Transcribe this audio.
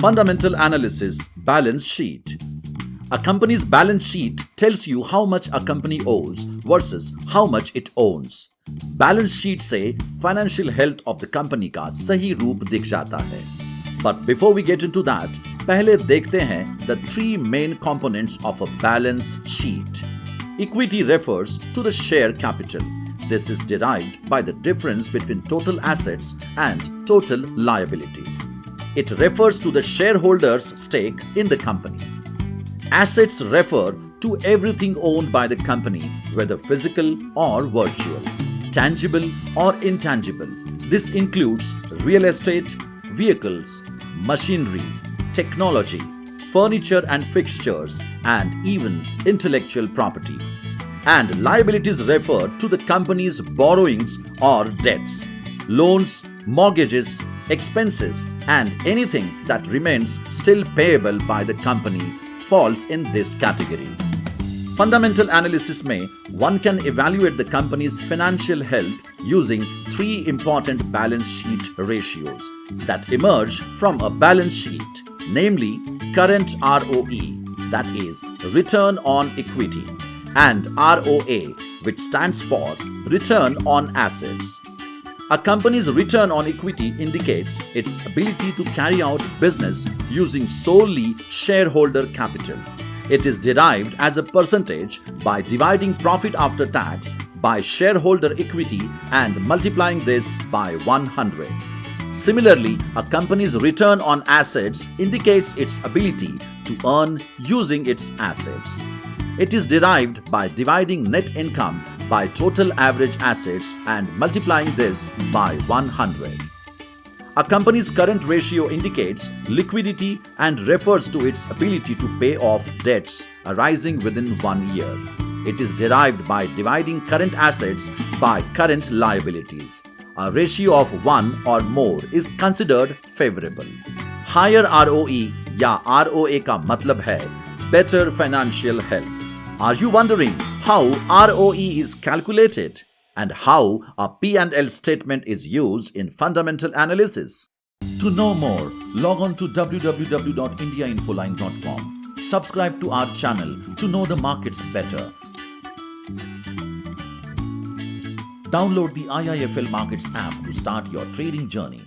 Fundamental analysis, balance sheet. A company's balance sheet tells you how much a company owes versus how much it owns. Balance sheet से financial health of the company का सही रूप दिख जाता है. But before we get into that, पहले देखते हैं the three main components of a balance sheet. Equity refers to the share capital. This is derived by the difference between total assets and total liabilities. It refers to the shareholders' stake in the company. Assets refer to everything owned by the company, whether physical or virtual, tangible or intangible. This includes real estate, vehicles, machinery, technology, furniture and fixtures, and even intellectual property. And liabilities refer to the company's borrowings or debts, loans, mortgages, expenses, and anything that remains still payable by the company falls in this category. Fundamental analysis में one can evaluate the company's financial health using three important balance sheet ratios that emerge from a balance sheet, namely current ROE, that is return on equity, and ROA, which stands for return on assets. A company's return on equity indicates its ability to carry out business using solely shareholder capital. It is derived as a percentage by dividing profit after tax by shareholder equity and multiplying this by 100. Similarly, a company's return on assets indicates its ability to earn using its assets. It is derived by dividing net income by total average assets and multiplying this by 100. A company's current ratio indicates liquidity and refers to its ability to pay off debts arising within 1 year. It is derived by dividing current assets by current liabilities. A ratio of 1 or more is considered favorable. Higher ROE या ROA का मतलब है better financial health. Are you wondering how ROE is calculated and how a P&L statement is used in fundamental analysis? To know more, log on to www.indiainfoline.com. Subscribe to our channel to know the markets better. Download the IIFL Markets app to start your trading journey.